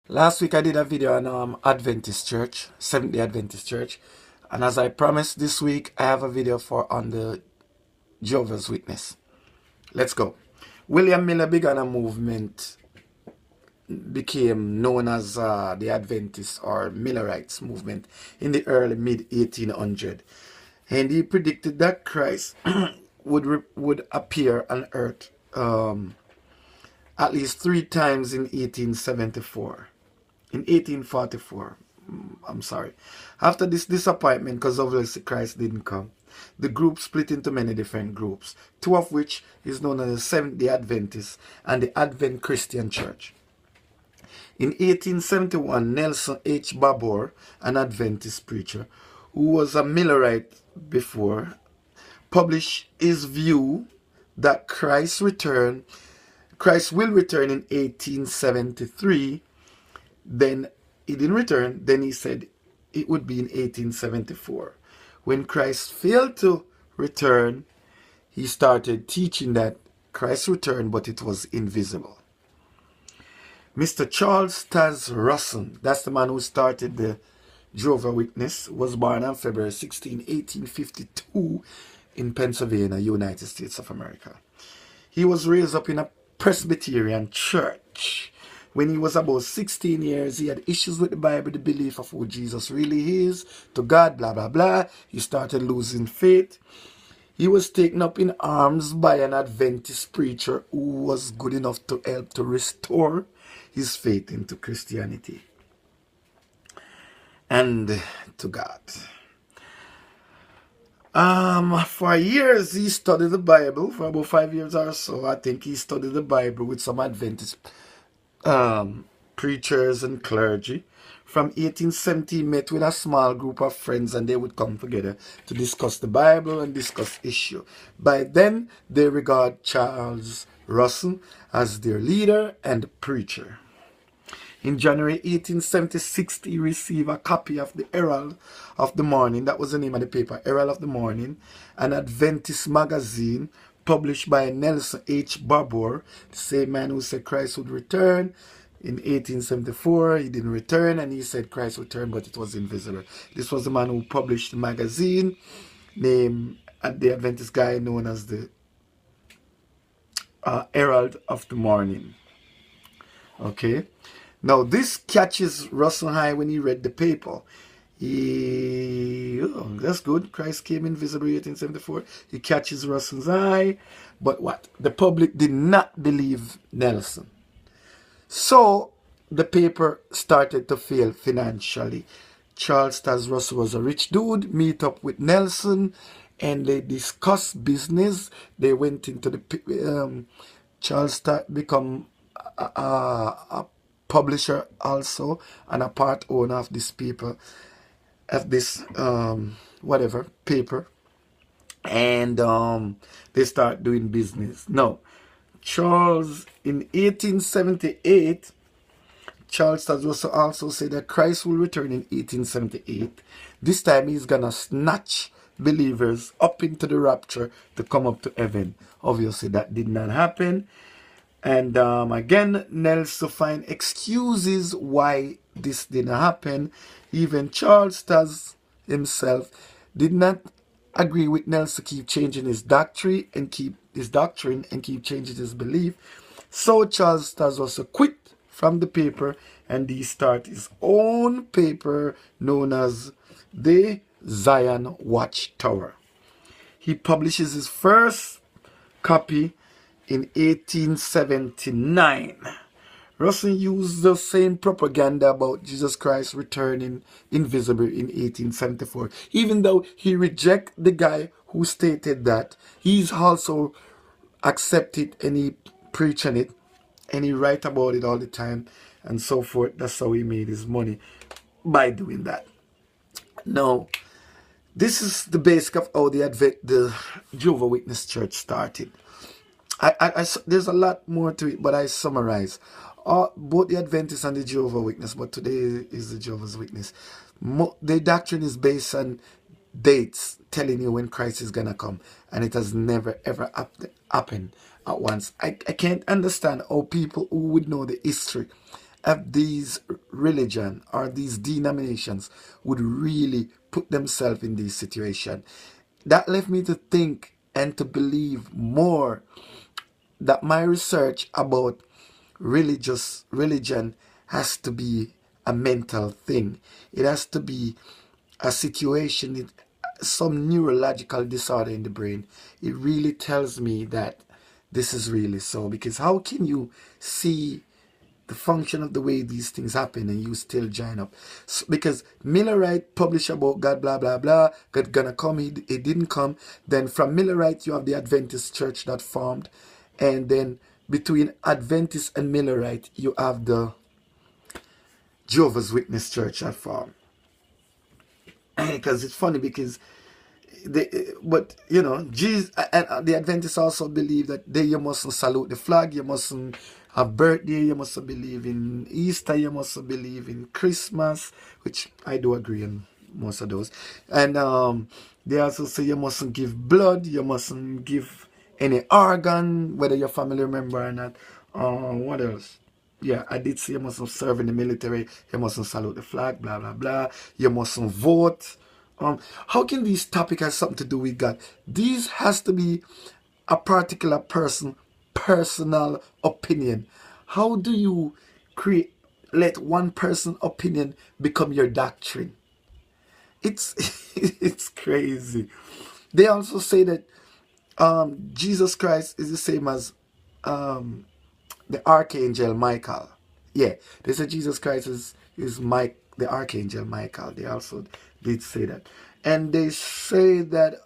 Last week I did a video on Adventist Church, Seventh-day Adventist Church, and as I promised, this week I have a video on the Jehovah's Witness. Let's go. William Miller began a movement, became known as the Adventist or Millerites movement in the early mid-1800s, and he predicted that Christ would appear on earth at least 3 times in 1874. In 1844, I'm sorry. After this disappointment, because obviously Christ didn't come, the group split into many different groups, two of which is known as the Seventh-day Adventists and the Advent Christian Church. In 1871, Nelson H. Babor, an Adventist preacher, who was a Millerite before, published his view that Christ will return in 1873. Then he didn't return. Then he said it would be in 1874. When Christ failed to return, he started teaching that Christ returned, but it was invisible. Mr. Charles Taz Russell, that's the man who started the Jehovah Witness, was born on February 16, 1852 in Pennsylvania, United States of America. He was raised up in a Presbyterian church. When he was about 16 years, he had issues with the Bible, the belief of who Jesus really is, to God, blah, blah, blah. He started losing faith. He was taken up in arms by an Adventist preacher who was good enough to help to restore his faith into Christianity and to God. For years, he studied the Bible. For about 5 years or so, I think he studied the Bible with some Adventist preachers and clergy. From 1870, he met with a small group of friends and they would come together to discuss the Bible and discuss issue. By then, they regard Charles Russell as their leader and preacher. In January 1876, he received a copy of the Herald of the Morning. That was the name of the paper, Herald of the Morning, an Adventist magazine published by Nelson H. Babor, the same man who said Christ would return. In 1874, he didn't return, and he said Christ returned, but it was invisible. This was the man who published the magazine, named the Adventist guy known as the Herald of the Morning. Okay. Now, this catches Russell high when he read the paper. That's good. Christ came invisible in 1874. He catches Russell's eye. But what? The public did not believe Nelson. So, the paper started to fail financially. Charles Taz Russell was a rich dude, meet up with Nelson, and they discussed business. They went into the... Charles Taz become a publisher also and a part owner of this paper, of this paper, and they start doing business. Now, Charles, in 1878, Charles Taz also said that Christ will return in 1878. This time he's gonna snatch believers up into the rapture to come up to heaven. Obviously that did not happen. And again, Nelson find excuses why this didn't happen. Even Charles Taz himself did not agree with Nelson to keep changing his doctrine and keep changing his belief. So Charles Taz also quit from the paper and he started his own paper known as the Zion Watchtower. He publishes his first copy in 1879. Russell used the same propaganda about Jesus Christ returning invisible in 1874. Even though he rejected the guy who stated that, he's also accepted and he preached on it and he write about it all the time and so forth. That's how he made his money, by doing that. Now, this is the basic of how the Jehovah Witness Church started. There's a lot more to it, but I summarize. Both the Adventists and the Jehovah Witness, but today is the Jehovah's Witness. The doctrine is based on dates telling you when Christ is going to come, and it has never ever happened at once. I can't understand how people who would know the history of these religion or these denominations would really put themselves in this situation. That left me to think and to believe more that my research about religion has to be a mental thing. It has to be a situation, some neurological disorder in the brain. It really tells me that this is really so. Because how can you see the function of the way these things happen and you still join up? So, because Millerite published about God, blah blah blah, God gonna come, he didn't come. Then from Millerite you have the Adventist church that formed, and then between Adventist and Millerite you have the Jehovah's Witness church that formed. Because it's funny because but you know, Jesus and the Adventists also believe that you mustn't salute the flag, you mustn't have birthday, you mustn't believe in Easter, you mustn't believe in Christmas, which I do agree on most of those. And they also say you mustn't give blood, you mustn't give any organ, whether you're a family member or not. What else? Yeah, I did say you mustn't serve in the military, you mustn't salute the flag, blah blah blah, you mustn't vote. How can this topic have something to do with God? This has to be a particular person, personal opinion. How do you let one person opinion become your doctrine? It's it's crazy. They also say that Jesus Christ is the same as the Archangel Michael. Yeah, they say Jesus Christ is Mike, the Archangel Michael. They also did say that. And they say that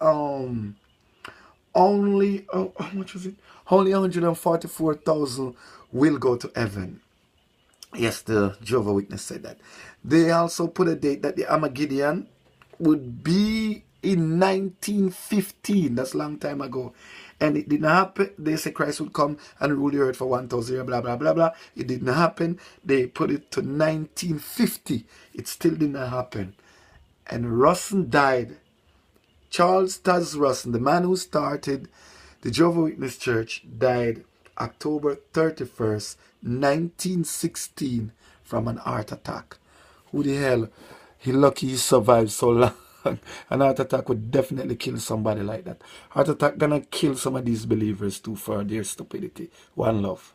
only, how much was it? Only 144,000 will go to heaven. Yes, the Jehovah Witness said that. They also put a date that the Armageddon would be in 1915. That's a long time ago. And it didn't happen. They say Christ would come and rule the earth for 1,000 years, blah, blah, blah, blah. It didn't happen. They put it to 1950. It still didn't happen. And Russell died. Charles Taze Russell, the man who started the Jehovah Witness Church, died October 31st, 1916 from an heart attack. Who the hell? He lucky he survived so long. An heart attack would definitely kill somebody like that. Heart attack gonna kill some of these believers too for their stupidity. One love.